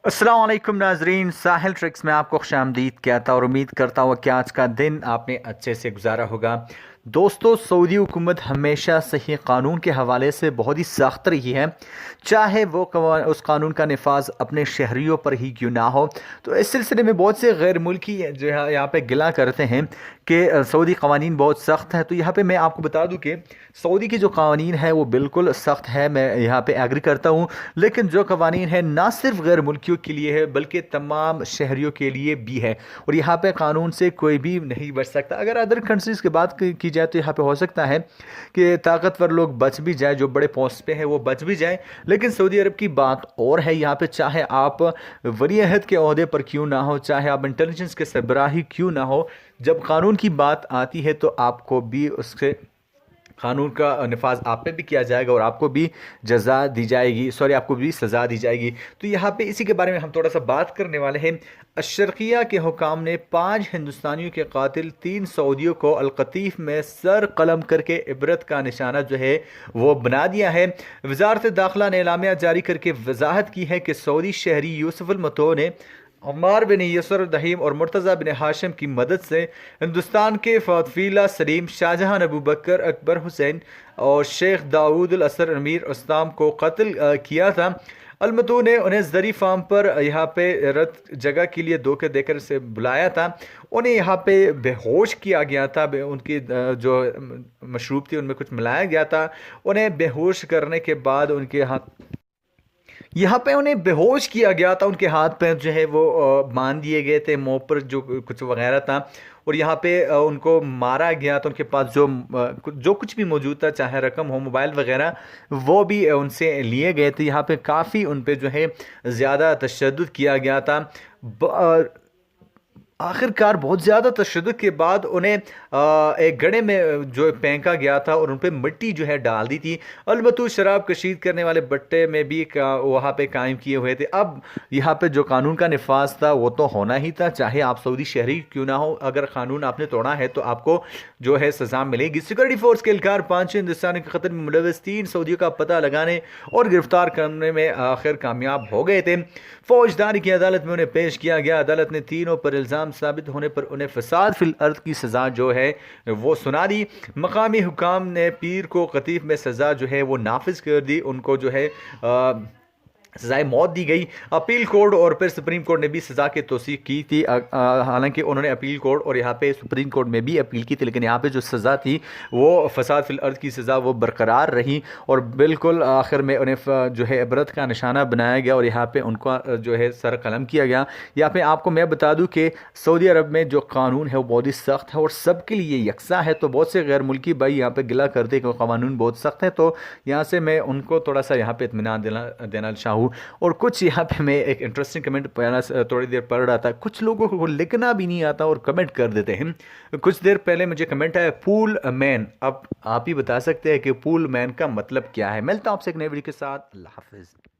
अस्सलाम वालेकुम नाजरीन, साहिल ट्रिक्स में आपको खुशामदीद कहता और उम्मीद करता हूँ कि आज का दिन आपने अच्छे से गुजारा होगा। दोस्तों, सऊदी हुकूमत हमेशा से ही कानून के हवाले से बहुत ही सख्त रही है, चाहे वो उस कानून का नफाज अपने शहरियों पर ही क्यों ना हो। तो इस सिलसिले में बहुत से गैर मुल्की जो है यहाँ पे गिला करते हैं कि सऊदी कवानीन बहुत सख्त है। तो यहाँ पे मैं आपको बता दूँ कि सऊदी की जो कवानीन है वो बिल्कुल सख्त है, मैं यहाँ पे एग्री करता हूँ। लेकिन जो कवानीन है ना सिर्फ गैर मुल्कियों के लिए है बल्कि तमाम शहरियों के लिए भी है, और यहाँ पे कानून से कोई भी नहीं बच सकता। अगर अदर कंट्रीज़ की बात की जाए तो यहाँ पे हो सकता है कि ताकतवर लोग बच भी जाए, जो बड़े पोस्ट पे हैं वो बच भी जाए। लेकिन सऊदी अरब की बात और है। यहाँ पे चाहे आप वली अहद के ओहदे पर क्यों ना हो, चाहे आप इंटेलिजेंस के सरबराही क्यों ना हो, जब कानून की बात आती है तो आपको भी उसके कानून का नफाज आप पे भी किया जाएगा और आपको भी जजा दी जाएगी, आपको भी सज़ा दी जाएगी। तो यहाँ पे इसी के बारे में हम थोड़ा सा बात करने वाले हैं। अशरकिया के हुकाम ने 5 हिंदुस्तानियों के कातिल 3 सऊदियों को अलकतीफ़ में सर कलम करके इबरत का निशाना जो है वो बना दिया है। वजारत दाखिला ने एलामिया जारी करके वजाहत की है कि सऊदी शहरी यूसुफ अल मतो ने अम्मार बिन यसर दहीम और मुर्तज़ा बिन हाशिम की मदद से हिंदुस्तान के फ़ातफीला सलीम, शाहजहां, अबू बकर, अकबर हुसैन और शेख दाऊद अल असर अमीर उस्ताम को कत्ल किया था। अलमतू ने उन्हें जरी फार्म पर यहाँ पे रत जगह के लिए धोखे देकर से बुलाया था। उन्हें यहाँ पे बेहोश किया गया था, उनकी जो मशरूब थी उनमें कुछ मिलाया गया था। उन्हें बेहोश करने के बाद उनके हाथ यहाँ पे उन्हें बेहोश किया गया था, उनके हाथ पैर जो है वो बांध दिए गए थे, मुंह पर जो कुछ वगैरह था, और यहाँ पे उनको मारा गया। तो उनके पास जो कुछ भी मौजूद था, चाहे रकम हो, मोबाइल वगैरह, वो भी उनसे लिए गए थे। यहाँ पे काफ़ी उन पे जो है ज़्यादा तशद्दुद किया गया था। आखिरकार बहुत ज़्यादा तशद्दुद के बाद उन्हें एक गड्ढे में जो फेंका गया था और उन पर मिट्टी जो है डाल दी थी। अलबत्ता शराब कशीद करने वाले बट्टे में भी वहाँ पे कायम किए हुए थे। अब यहाँ पे जो कानून का नफाज था वो तो होना ही था, चाहे आप सऊदी शहरी क्यों ना हो। अगर कानून आपने तोड़ा है तो आपको जो है सजा मिलेगी। सिक्योरिटी फोर्स के एहलकार 5 हिंदुस्तानी के कत्ल में मुलविस 3 सऊदियों का पता लगाने और गिरफ्तार करने में आखिर कामयाब हो गए थे। फौजदारी की अदालत में उन्हें पेश किया गया। अदालत ने तीनों पर इल्ज़ाम साबित होने पर उन्हें फसाद फिल अर्द की सज़ा जो है वो सुना दी। मकामी हुकाम ने पीर को कतीफ में सज़ा जो है वो नाफिज कर दी। उनको जो है सजाए मौत दी गई। अपील कोर्ट और फिर सुप्रीम कोर्ट ने भी सज़ा की तौसीक की थी। हालांकि उन्होंने अपील कोर्ट और यहाँ पे सुप्रीम कोर्ट में भी अपील की थी, लेकिन यहाँ पे जो सज़ा थी वो फसाद फिल अर्द की सज़ा वो बरकरार रही और बिल्कुल आखिर में उन्हें जो है इबरत का निशाना बनाया गया और यहाँ पे उनका जो है सर कलम किया गया। यहाँ पे आपको मैं बता दूँ कि सऊदी अरब में जो कानून है वो बहुत ही सख्त है और सबके लिए यकसा है। तो बहुत से गैर मुल्की भाई यहाँ पे गिला करते कि कानून बहुत सख्त है, तो यहाँ से मैं उनको थोड़ा सा यहाँ पे इत्मीनान देना चाहूँ। और कुछ यहाँ पे मैं एक इंटरेस्टिंग कमेंट पहला थोड़ी देर पढ़ रहा था, कुछ लोगों को लिखना भी नहीं आता और कमेंट कर देते हैं। कुछ देर पहले मुझे कमेंट आया पूल मैन। अब आप ही बता सकते हैं कि पूल मैन का मतलब क्या है। मिलता हूँ आपसे एक नई वीडियो के साथ। अल्लाह हाफिज़।